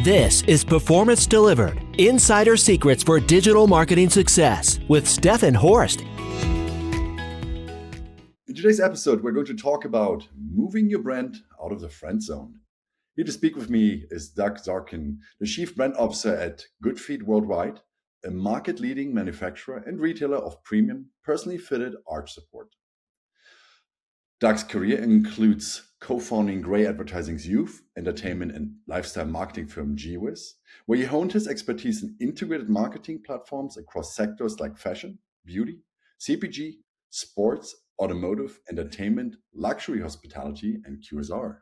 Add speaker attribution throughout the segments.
Speaker 1: This is Performance Delivered, Insider Secrets for Digital Marketing Success with Steffen Horst.
Speaker 2: In today's episode, we're going to talk about moving your brand out of the friend zone. Here to speak with me is Doug Zarkin, the Chief Brand Officer at Goodfeet Worldwide, a market-leading manufacturer and retailer of premium, personally fitted arch support. Doug's career includes co-founding Grey Advertising's youth, entertainment, and lifestyle marketing firm GWiz, where he honed his expertise in integrated marketing platforms across sectors like fashion, beauty, CPG, sports, automotive, entertainment, luxury hospitality, and QSR.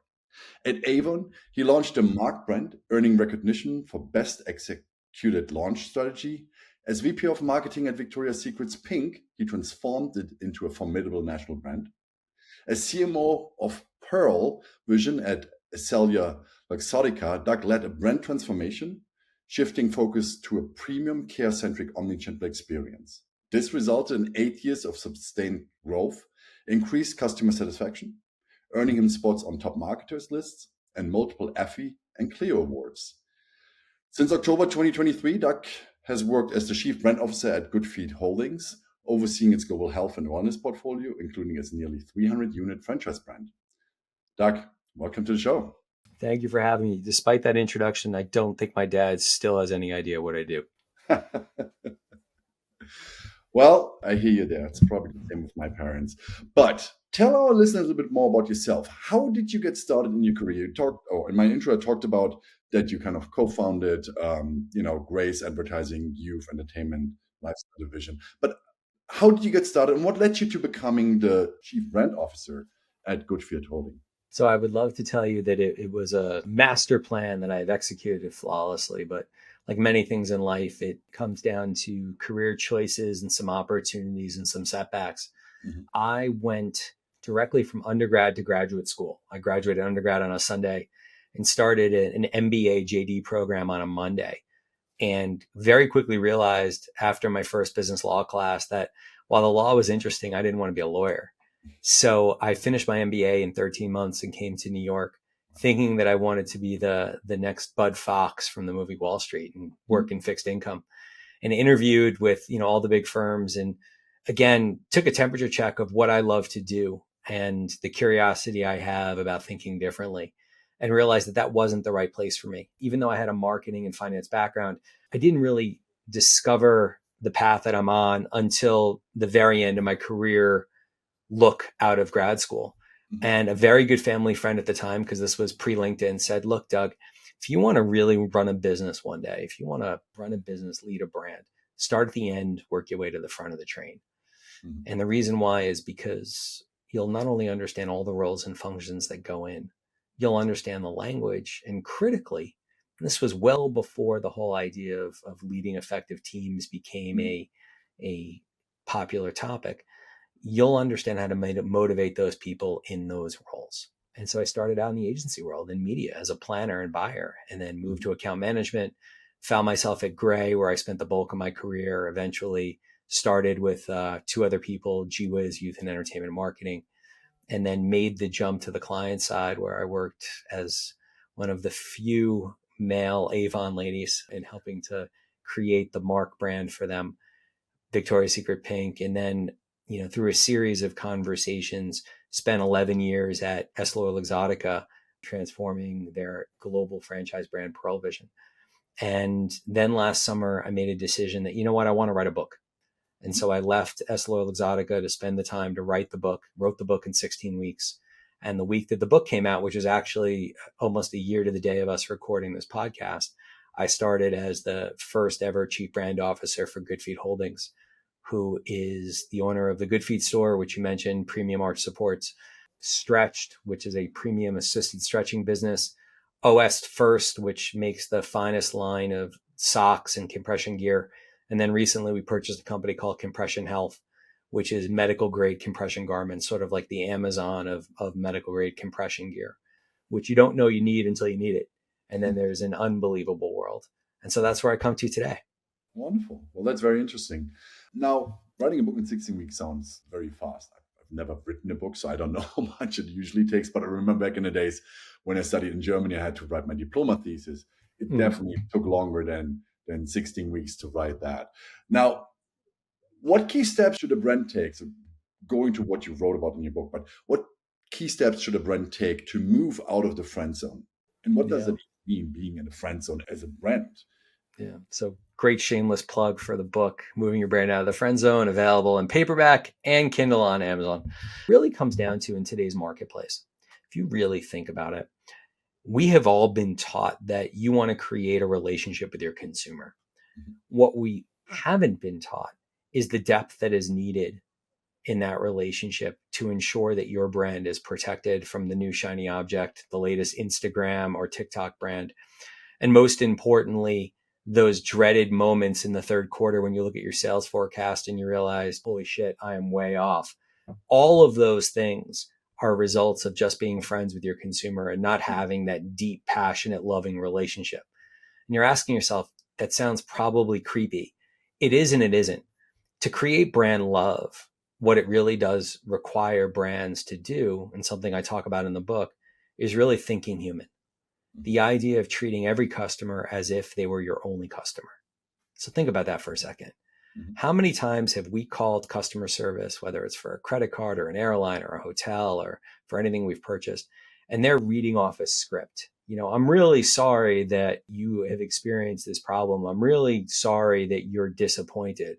Speaker 2: At Avon, he launched a mark brand, earning recognition for best executed launch strategy. As VP of Marketing at Victoria's Secret's Pink, he transformed it into a formidable national brand. As CMO of Pearl Vision at Esselia Luxottica, Doug led a brand transformation, shifting focus to a premium care-centric omnichannel experience. This resulted in 8 years of sustained growth, increased customer satisfaction, earning him spots on top marketers lists and multiple Effie and Clio awards. Since October 2023, Doug has worked as the Chief Brand Officer at Goodfeet Holdings, overseeing its global health and wellness portfolio, including its nearly 300-unit franchise brand. Doug, welcome to the show.
Speaker 3: Thank you for having me. Despite that introduction, I don't think my dad still has any idea what I do.
Speaker 2: Well, I hear you there. It's probably the same with my parents. But tell our listeners a little bit more about yourself. How did you get started in your career? In my intro, I talked about that you kind of co-founded, Grey's Advertising, Youth, Entertainment, Lifestyle Division. But how did you get started, and what led you to becoming the Chief Brand Officer at Goodfeet Holding?
Speaker 3: So I would love to tell you that it was a master plan that I've executed flawlessly, but like many things in life, it comes down to career choices and some opportunities and some setbacks. Mm-hmm. I went directly from undergrad to graduate school. I graduated undergrad on a Sunday and started an MBA JD program on a Monday. And very quickly realized after my first business law class that while the law was interesting, I didn't want to be a lawyer. So I finished my MBA in 13 months and came to New York thinking that I wanted to be the next Bud Fox from the movie Wall Street and work in fixed income, and interviewed with, all the big firms. And again, took a temperature check of what I love to do and the curiosity I have about thinking differently, and realized that wasn't the right place for me. Even though I had a marketing and finance background, I didn't really discover the path that I'm on until the very end of my career look out of grad school. Mm-hmm. And a very good family friend at the time, because this was pre-LinkedIn, said, look, Doug, if you want to really run a business one day, if you want to run a business, lead a brand, start at the end, work your way to the front of the train. Mm-hmm. And the reason why is because you'll not only understand all the roles and functions that go in, you'll understand the language, and critically, this was well before the whole idea of leading effective teams became a popular topic. You'll understand how to motivate those people in those roles. And so I started out in the agency world in media as a planner and buyer, and then moved to account management, found myself at Grey, where I spent the bulk of my career, eventually started with two other people, GWiz, Youth and Entertainment Marketing, and then made the jump to the client side, where I worked as one of the few male Avon ladies in helping to create the mark brand for them, Victoria's Secret Pink. And then, through a series of conversations, spent 11 years at Esselia Luxottica, transforming their global franchise brand, Pearl Vision. And then last summer, I made a decision that, I want to write a book. And so I left Esselia Luxottica to spend the time to write the book, wrote the book in 16 weeks. And the week that the book came out, which is actually almost a year to the day of us recording this podcast, I started as the first ever Chief Brand Officer for Goodfeet Holdings, who is the owner of the Goodfeet store, which you mentioned, Premium Arch Supports, Stretched, which is a premium assisted stretching business, OS First, which makes the finest line of socks and compression gear. And then recently we purchased a company called Compression Health, which is medical grade compression garments, sort of like the Amazon of medical grade compression gear, which you don't know you need until you need it. And then there's an unbelievable world. And so that's where I come to today.
Speaker 2: Wonderful. Well, that's very interesting. Now, writing a book in 16 weeks sounds very fast. I've never written a book, so I don't know how much it usually takes. But I remember back in the days when I studied in Germany, I had to write my diploma thesis. it definitely took longer than 16 weeks to write that. Now, what key steps should a brand take? So going to what you wrote about in your book, but what key steps should a brand take to move out of the friend zone? And what does it mean being in the friend zone as a brand?
Speaker 3: Yeah. So great shameless plug for the book, Moving Your Brand Out of the Friend Zone, available in paperback and Kindle on Amazon. Really comes down to, in today's marketplace, if you really think about it, we have all been taught that you want to create a relationship with your consumer. What we haven't been taught is the depth that is needed in that relationship to ensure that your brand is protected from the new shiny object, the latest Instagram or TikTok brand. And most importantly, those dreaded moments in the third quarter when you look at your sales forecast and you realize, holy shit, I am way off. All of those things are results of just being friends with your consumer and not having that deep, passionate, loving relationship. And you're asking yourself, that sounds probably creepy. It is and it isn't. To create brand love, what it really does require brands to do, and something I talk about in the book, is really thinking human. The idea of treating every customer as if they were your only customer. So think about that for a second. How many times have we called customer service, whether it's for a credit card or an airline or a hotel or for anything we've purchased, and they're reading off a script? You know, I'm really sorry that you have experienced this problem. I'm really sorry that you're disappointed.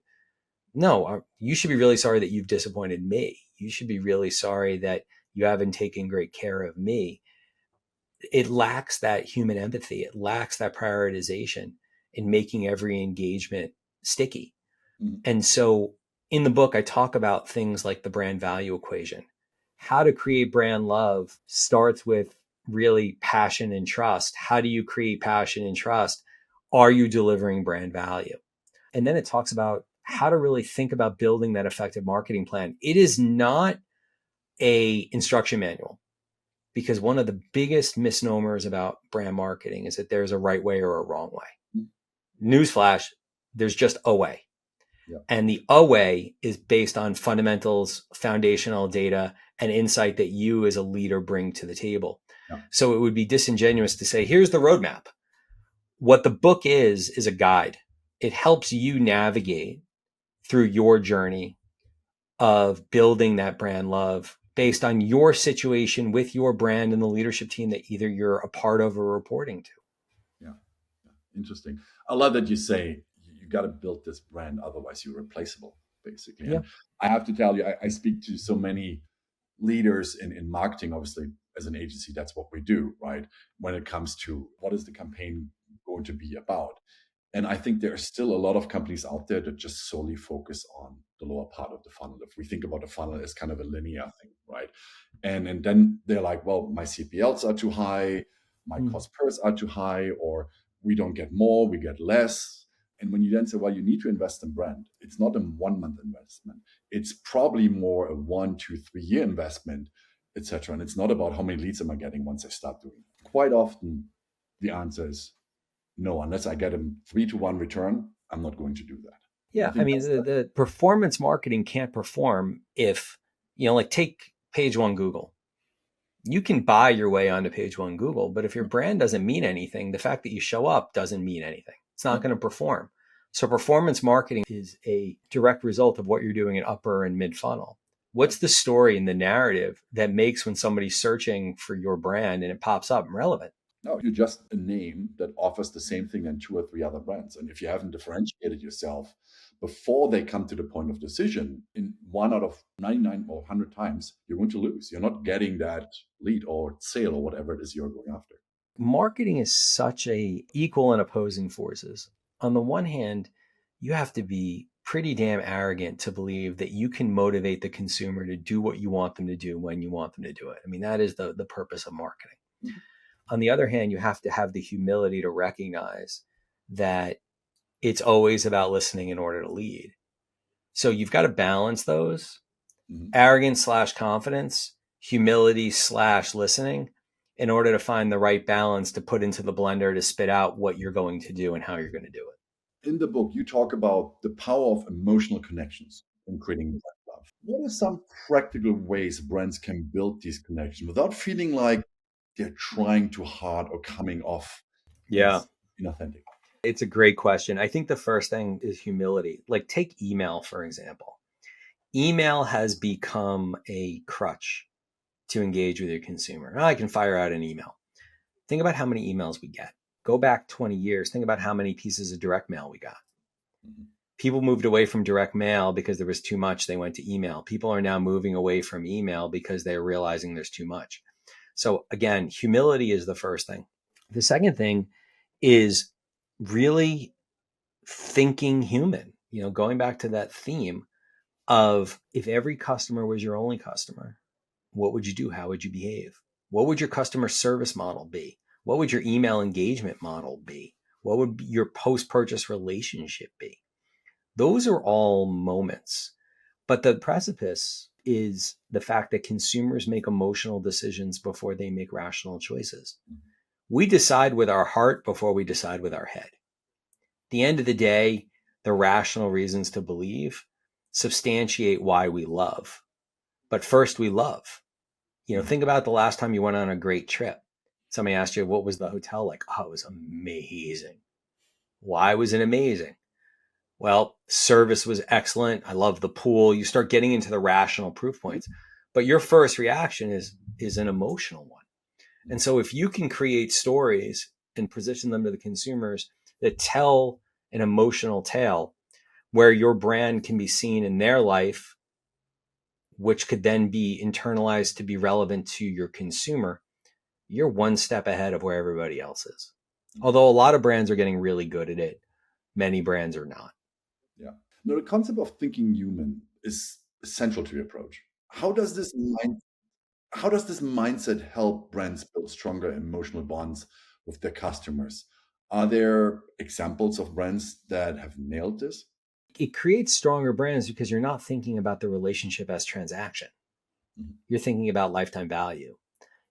Speaker 3: No, you should be really sorry that you've disappointed me. You should be really sorry that you haven't taken great care of me. It lacks that human empathy. It lacks that prioritization in making every engagement sticky. And so in the book, I talk about things like the brand value equation. How to create brand love starts with really passion and trust. How do you create passion and trust? Are you delivering brand value? And then it talks about how to really think about building that effective marketing plan. It is not a instruction manual, because one of the biggest misnomers about brand marketing is that there's a right way or a wrong way. Newsflash, there's just a way. Yeah. And the a way is based on fundamentals, foundational data, and insight that you as a leader bring to the table. Yeah. So it would be disingenuous to say, here's the roadmap. What the book is a guide. It helps you navigate through your journey of building that brand love based on your situation with your brand and the leadership team that either you're a part of or reporting to.
Speaker 2: Yeah. Interesting. I love that you say you got to build this brand, otherwise you're replaceable, basically. Yeah. And I have to tell you, I speak to so many leaders in marketing. Obviously, as an agency, that's what we do, right? When it comes to what is the campaign going to be about. And I think there are still a lot of companies out there that just solely focus on the lower part of the funnel. If we think about the funnel as kind of a linear thing, right? And then they're like, well, my CPLs are too high, my cost pers are too high, or we don't get more, we get less. And when you then say, well, you need to invest in brand, it's not a 1 month investment. It's probably more a 1, 2, 3 year investment, etc. And it's not about how many leads am I getting once I start doing it. Quite often, the answer is no, unless I get a 3-to-1 return, I'm not going to do that.
Speaker 3: Yeah. I mean, the performance marketing can't perform if, like take page one Google. You can buy your way onto page one Google, but if your brand doesn't mean anything, the fact that you show up doesn't mean anything. It's not going to perform. So performance marketing is a direct result of what you're doing in upper and mid funnel. What's the story and the narrative that makes when somebody's searching for your brand and it pops up relevant?
Speaker 2: No, you're just a name that offers the same thing than 2 or 3 other brands. And if you haven't differentiated yourself before they come to the point of decision, in 1 out of 99 or 100 times, you're going to lose. You're not getting that lead or sale or whatever it is you're going after.
Speaker 3: Marketing is such a equal and opposing forces. On the one hand, you have to be pretty damn arrogant to believe that you can motivate the consumer to do what you want them to do when you want them to do it. I mean, that is the purpose of marketing. Mm-hmm. On the other hand, you have to have the humility to recognize that it's always about listening in order to lead. So you've got to balance those, arrogance / confidence, humility / listening, in order to find the right balance to put into the blender to spit out what you're going to do and how you're going to do it.
Speaker 2: In the book, you talk about the power of emotional connections in creating brand love. What are some practical ways brands can build these connections without feeling like they're trying too hard or coming off?
Speaker 3: Yeah.
Speaker 2: inauthentic?
Speaker 3: It's a great question. I think the first thing is humility. Like take email, for example. Email has become a crutch to engage with your consumer. I can fire out an email. Think about how many emails we get. Go back 20 years. Think about how many pieces of direct mail we got.
Speaker 2: Mm-hmm.
Speaker 3: People moved away from direct mail because there was too much. They went to email. People are now moving away from email because they're realizing there's too much. So again, humility is the first thing. The second thing is really thinking human, going back to that theme of if every customer was your only customer, what would you do? How would you behave? What would your customer service model be? What would your email engagement model be? What would your post-purchase relationship be? Those are all moments. But the precipice is the fact that consumers make emotional decisions before they make rational choices. We decide with our heart before we decide with our head. At the end of the day, the rational reasons to believe substantiate why we love. But first we love. Think about the last time you went on a great trip. Somebody asked you, what was the hotel like? Oh, it was amazing. Why was it amazing? Well, service was excellent. I love the pool. You start getting into the rational proof points, but your first reaction is an emotional one. And so if you can create stories and position them to the consumers that tell an emotional tale where your brand can be seen in their life, which could then be internalized to be relevant to your consumer, you're one step ahead of where everybody else is. Although a lot of brands are getting really good at it, many brands are not.
Speaker 2: Yeah. Now, the concept of thinking human is essential to your approach. How does this mindset help brands build stronger emotional bonds with their customers? Are there examples of brands that have nailed this?
Speaker 3: It creates stronger brands because you're not thinking about the relationship as transaction.
Speaker 2: Mm-hmm.
Speaker 3: You're thinking about lifetime value.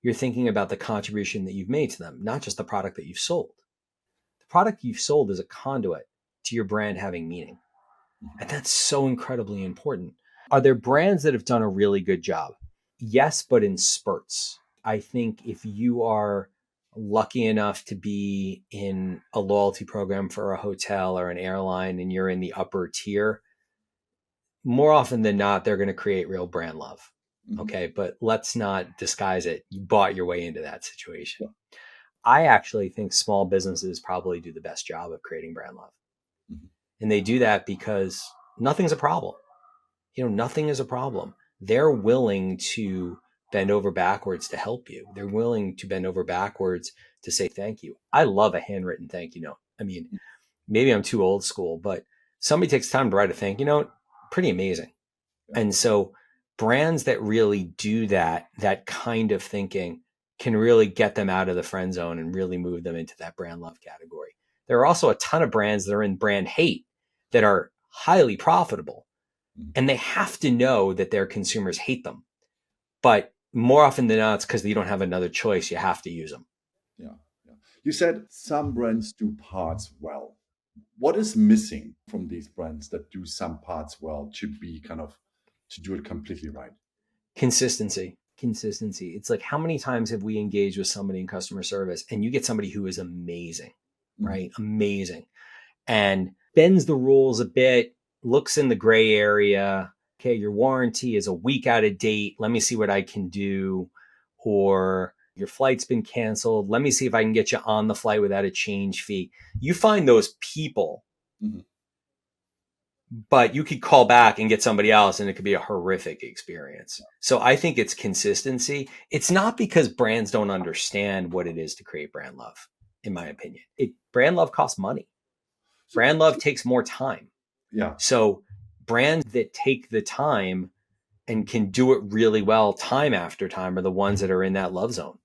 Speaker 3: You're thinking about the contribution that you've made to them, not just the product that you've sold. The product you've sold is a conduit to your brand having meaning.
Speaker 2: Mm-hmm.
Speaker 3: And that's so incredibly important. Are there brands that have done a really good job? Yes, but in spurts. I think if you are lucky enough to be in a loyalty program for a hotel or an airline and you're in the upper tier, more often than not, they're going to create real brand love.
Speaker 2: Mm-hmm.
Speaker 3: Okay. But let's not disguise it. You bought your way into that situation.
Speaker 2: Yeah.
Speaker 3: I actually think small businesses probably do the best job of creating brand love.
Speaker 2: Mm-hmm.
Speaker 3: And they do that because nothing's a problem. Nothing is a problem. They're willing to bend over backwards to help you. They're willing to bend over backwards to say thank you. I love a handwritten thank you note. I mean, maybe I'm too old school, but somebody takes time to write a thank you note, pretty amazing. Yeah. And so brands that really do that kind of thinking can really get them out of the friend zone and really move them into that brand love category. There are also a ton of brands that are in brand hate that are highly profitable. And they have to know that their consumers hate them. But more often than not, it's because you don't have another choice. You have to use them.
Speaker 2: Yeah. You said some brands do parts well. What is missing from these brands that do some parts well to do it completely right?
Speaker 3: Consistency. It's like, how many times have we engaged with somebody in customer service and you get somebody who is amazing, right? Amazing. And bends the rules a bit, looks in the gray area. Okay, your warranty is a week out of date. Let me see what I can do. Or your flight's been canceled. Let me see if I can get you on the flight without a change fee. You find those people, but you could call back and get somebody else and it could be a horrific experience. So I think it's consistency. It's not because brands don't understand what it is to create brand love, in my opinion. Brand love costs money. Brand love takes more time.
Speaker 2: Yeah.
Speaker 3: So brands that take the time and can do it really well time after time are the ones that are in that love zone.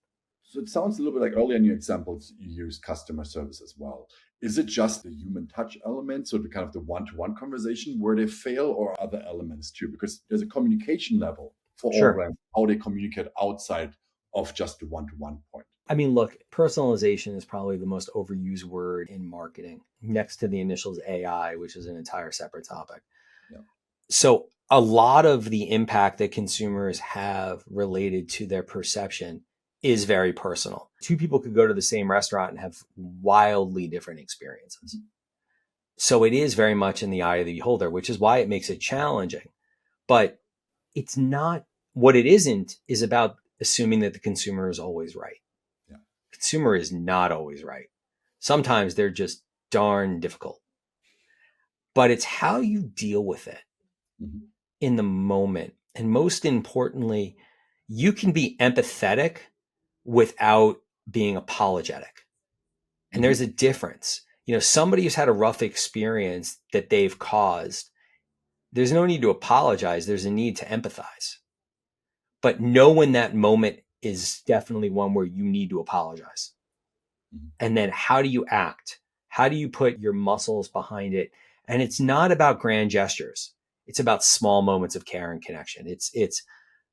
Speaker 2: So it sounds a little bit like earlier in your examples, you use customer service as well. Is it just the human touch element, so the kind of the one-to-one conversation where they fail, or other elements too? Because there's a communication level for all brands, how they communicate outside of just the one-to-one point.
Speaker 3: I mean, look, personalization is probably the most overused word in marketing, next to the initials AI, which is an entire separate topic. Yeah. So a lot of the impact that consumers have related to their perception is very personal. Two people could go to the same restaurant and have wildly different experiences. So it is very much in the eye of the beholder, which is why it makes it challenging. But it's not, what it isn't is about assuming that the consumer is always right.
Speaker 2: Yeah.
Speaker 3: Consumer is not always right. Sometimes they're just darn difficult. But it's how you deal with it in the moment. And most importantly, you can be empathetic without being apologetic. And there's a difference. Somebody who's had a rough experience that they've caused, there's no need to apologize. There's a need to empathize. But know when that moment is definitely one where you need to apologize. And then how do you act? How do you put your muscles behind it? And it's not about grand gestures. It's about small moments of care and connection. It's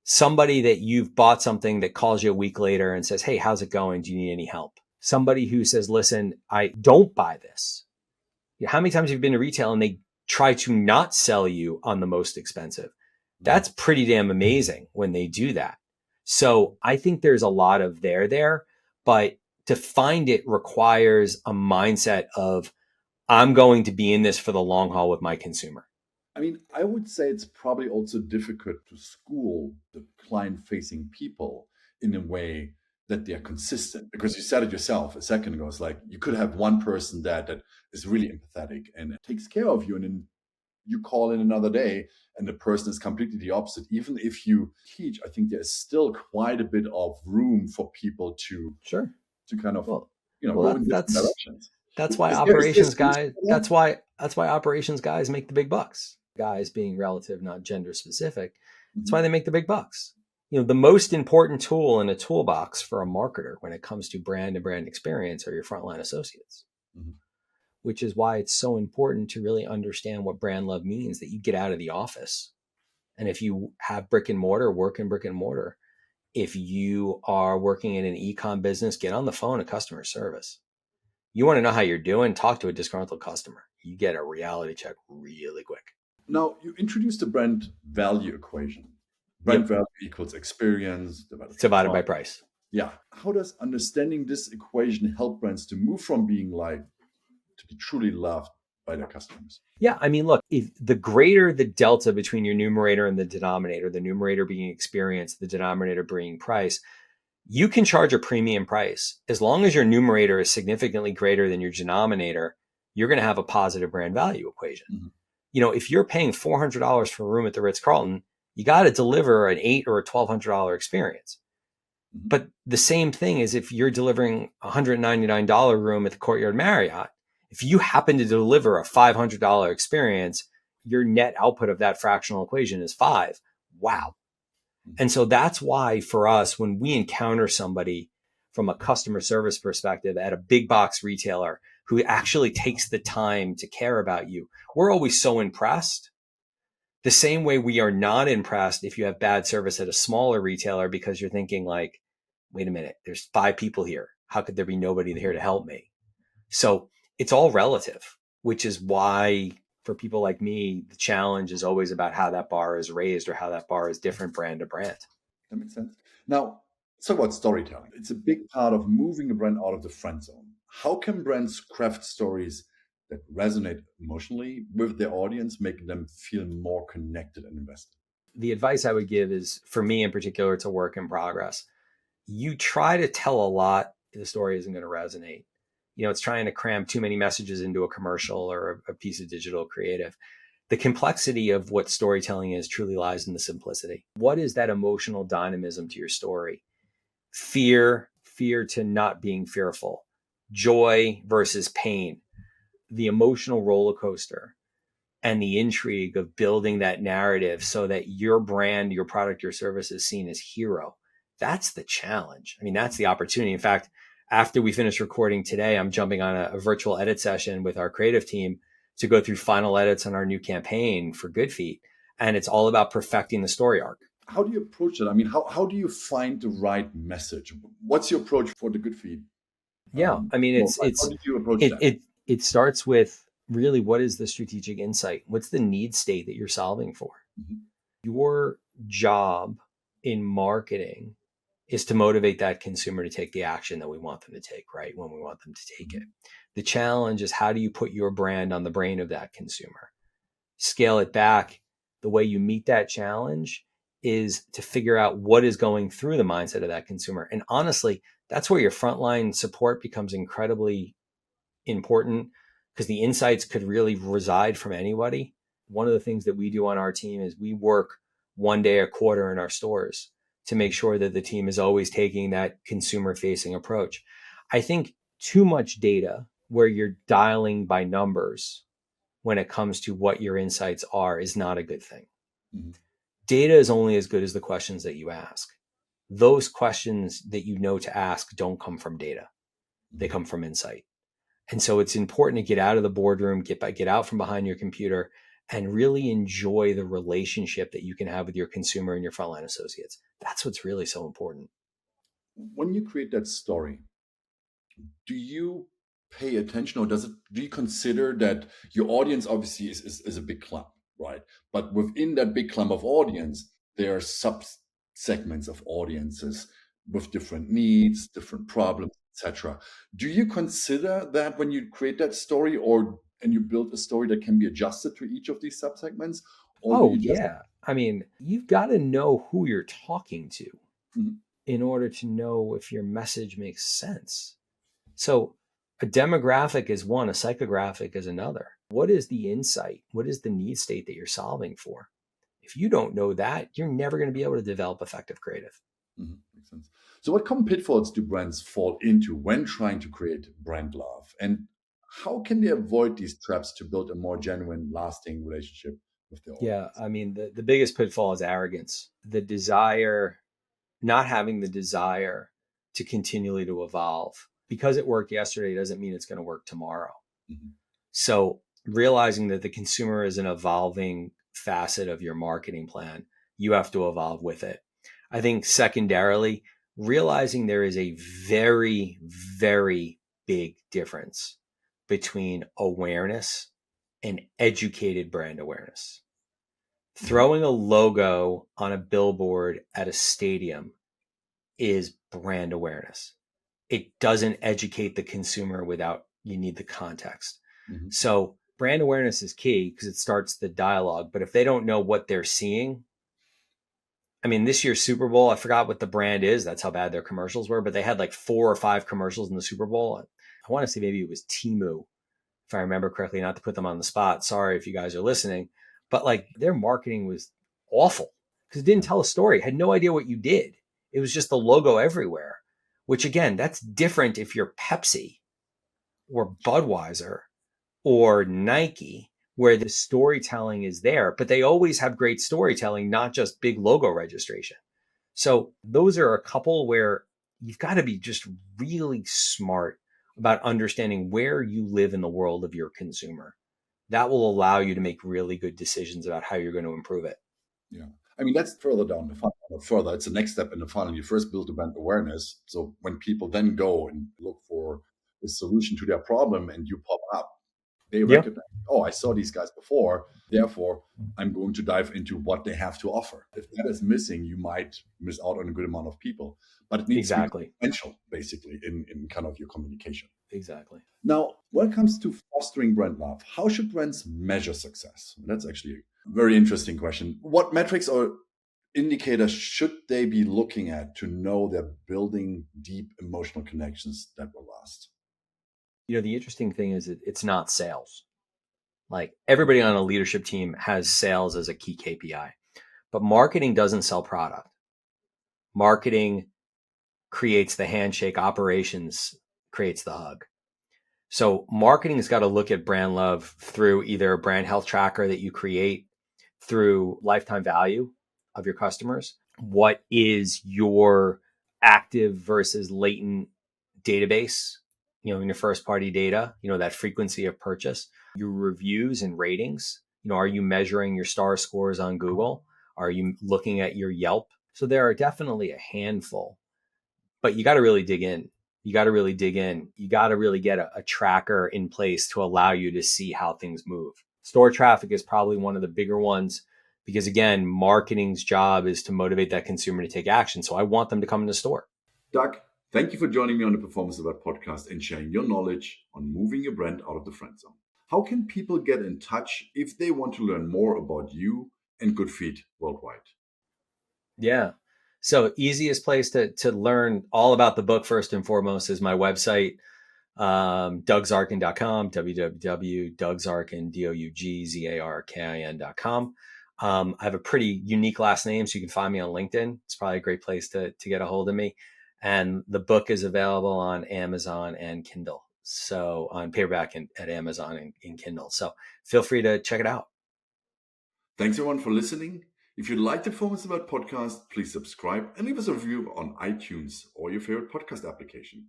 Speaker 3: somebody that you've bought something that calls you a week later and says, hey, how's it going? Do you need any help? Somebody who says, listen, I don't buy this. How many times have you been to retail and they try to not sell you on the most expensive? That's pretty damn amazing when they do that. So I think there's a lot of there, but to find it requires a mindset of, I'm going to be in this for the long haul with my consumer.
Speaker 2: I mean, I would say it's probably also difficult to school the client-facing people in a way that they're consistent. Because you said it yourself a second ago, it's like you could have one person that is really empathetic and takes care of you, and then you call in another day and the person is completely the opposite. Even if you teach, I think there's still quite a bit of room for people to kind of go in different directions.
Speaker 3: That's why operations guys. That's why operations guys make the big bucks. Guys being relative, not gender specific. That's why they make the big bucks. The most important tool in a toolbox for a marketer when it comes to brand and brand experience are your frontline associates. Which is why it's so important to really understand what brand love means, that you get out of the office. And if you have brick and mortar, work in brick and mortar. If you are working in an e-com business, get on the phone to customer service. You want to know how you're doing, talk to a disgruntled customer. You get a reality check really quick.
Speaker 2: Now, you introduced the brand value equation. Brand value equals experience
Speaker 3: divided by price.
Speaker 2: Yeah. How does understanding this equation help brands to move from being to be truly loved by their customers?
Speaker 3: Yeah. I mean, look, if the greater the delta between your numerator and the numerator being experience, the denominator being price, you can charge a premium price. As long as your numerator is significantly greater than your denominator, you're going to have a positive brand value equation. If you're paying $400 for a room at the Ritz-Carlton, you got to deliver an $800 or a $1,200 experience. But the same thing is if you're delivering a $199 room at the Courtyard Marriott, if you happen to deliver a $500 experience, your net output of that fractional equation is 5. Wow. And so that's why for us, when we encounter somebody from a customer service perspective at a big box retailer who actually takes the time to care about you, we're always so impressed. The same way we are not impressed if you have bad service at a smaller retailer because you're thinking like, wait a minute, there's 5 people here. How could there be nobody here to help me? So it's all relative, which is why for people like me, the challenge is always about how that bar is raised or how that bar is different brand to brand.
Speaker 2: That makes sense. Now, let's talk about storytelling. It's a big part of moving a brand out of the friend zone. How can brands craft stories that resonate emotionally with their audience, making them feel more connected and invested?
Speaker 3: The advice I would give is, for me in particular, it's a work in progress. You try to tell a lot, the story isn't going to resonate. It's trying to cram too many messages into a commercial or a piece of digital creative. The complexity of what storytelling is truly lies in the simplicity. What is that emotional dynamism to your story? Fear to not being fearful, joy versus pain, the emotional roller coaster, and the intrigue of building that narrative so that your brand, your product, your service is seen as hero. That's the challenge. I mean, that's the opportunity. In fact, after we finish recording today, I'm jumping on a virtual edit session with our creative team to go through final edits on our new campaign for Goodfeet. And it's all about perfecting the story arc.
Speaker 2: How do you approach it? I mean, how do you find the right message? What's your approach for the Goodfeet?
Speaker 3: Yeah, I mean,
Speaker 2: how did you approach that?
Speaker 3: It starts with really, what is the strategic insight? What's the need state that you're solving for? Your job in marketing is to motivate that consumer to take the action that we want them to take, right? When we want them to take it. The challenge is, how do you put your brand on the brain of that consumer? Scale it back. The way you meet that challenge is to figure out what is going through the mindset of that consumer. And honestly, that's where your frontline support becomes incredibly important, because the insights could really reside from anybody. One of the things that we do on our team is we work one day a quarter in our stores to make sure that the team is always taking that consumer facing approach. I think too much data where you're dialing by numbers when it comes to what your insights are is not a good thing. Mm-hmm. Data is only as good as the questions that you ask. Those questions that you know to ask don't come from data. They come from insight. And so it's important to get out of the boardroom, get out from behind your computer, and really enjoy the relationship that you can have with your consumer and your frontline associates. That's what's really so important.
Speaker 2: When you create that story, do you pay attention, or do you consider that your audience obviously is a big clump, right? But within that big clump of audience, there are sub segments of audiences with different needs, different problems, etc. Do you consider that when you create that story, and you build a story that can be adjusted to each of these subsegments?
Speaker 3: Yeah. I mean, you've got to know who you're talking to in order to know if your message makes sense. So a demographic is one, a psychographic is another. What is the insight? What is the need state that you're solving for? If you don't know that, you're never going to be able to develop effective creative.
Speaker 2: Makes sense. So what common pitfalls do brands fall into when trying to create brand love? And how can they avoid these traps to build a more genuine, lasting relationship with their audience?
Speaker 3: Yeah, I mean, the biggest pitfall is arrogance. Not having the desire to continually to evolve. Because it worked yesterday doesn't mean it's going to work tomorrow. Mm-hmm. So realizing that the consumer is an evolving facet of your marketing plan, you have to evolve with it. I think secondarily, realizing there is a very, very big difference between awareness and educated brand awareness. Throwing a logo on a billboard at a stadium is brand awareness. It doesn't educate the consumer you need the context. Mm-hmm. So brand awareness is key because it starts the dialogue. But if they don't know what they're seeing, I mean, this year's Super Bowl, I forgot what the brand is. That's how bad their commercials were. But they had like 4 or 5 commercials in the Super Bowl. I want to say maybe it was Temu, if I remember correctly, not to put them on the spot. Sorry if you guys are listening. But like their marketing was awful because it didn't tell a story. It had no idea what you did. It was just the logo everywhere, which again, that's different if you're Pepsi or Budweiser or Nike, where the storytelling is there, but they always have great storytelling, not just big logo registration. So those are a couple where you've got to be just really smart about understanding where you live in the world of your consumer. That will allow you to make really good decisions about how you're going to improve it.
Speaker 2: Yeah. I mean, that's further down the funnel. Further, it's the next step in the funnel. You first build the brand awareness. So when people then go and look for a solution to their problem and you pop up, they recognize, oh, I saw these guys before. Therefore, I'm going to dive into what they have to offer. If that is missing, you might miss out on a good amount of people. But it needs to be essential, basically, in kind of your communication.
Speaker 3: Exactly.
Speaker 2: Now, when it comes to fostering brand love, how should brands measure success? That's actually a very interesting question. What metrics or indicators should they be looking at to know they're building deep emotional connections that will last?
Speaker 3: You know, the interesting thing is it's not sales. Like everybody on a leadership team has sales as a key KPI, but marketing doesn't sell product. Marketing creates the handshake, operations creates the hug. So marketing has got to look at brand love through either a brand health tracker that you create, through lifetime value of your customers. What is your active versus latent database, in your first party data, that frequency of purchase, your reviews and ratings, are you measuring your star scores on Google? Are you looking at your Yelp? So there are definitely a handful, but you got to really dig in. You got to really dig in. You got to really get a tracker in place to allow you to see how things move. Store traffic is probably one of the bigger ones because again, marketing's job is to motivate that consumer to take action. So I want them to come in the store.
Speaker 2: Doug, thank you for joining me on the Performance About podcast and sharing your knowledge on moving your brand out of the friend zone. How can people get in touch if they want to learn more about you and Goodfeet Worldwide?
Speaker 3: Yeah. So easiest place to learn all about the book first and foremost is my website, dougzarkin.com, www.dougzarkin, dougzarkin.com. I have a pretty unique last name, so you can find me on LinkedIn. It's probably a great place to get a hold of me. And the book is available on Amazon and Kindle. So on paperback at Amazon and in Kindle. So feel free to check it out.
Speaker 2: Thanks everyone for listening. If you like the Performance About podcast, please subscribe and leave us a review on iTunes or your favorite podcast application.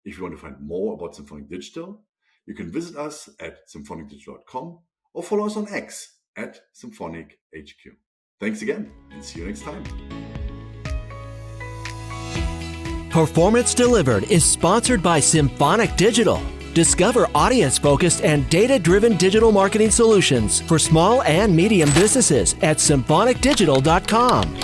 Speaker 2: If you want to find more about Symphonic Digital, you can visit us at symphonicdigital.com or follow us on X at SymphonicHQ. Thanks again and see you next time.
Speaker 1: Performance Delivered is sponsored by Symphonic Digital. Discover audience-focused and data-driven digital marketing solutions for small and medium businesses at symphonicdigital.com.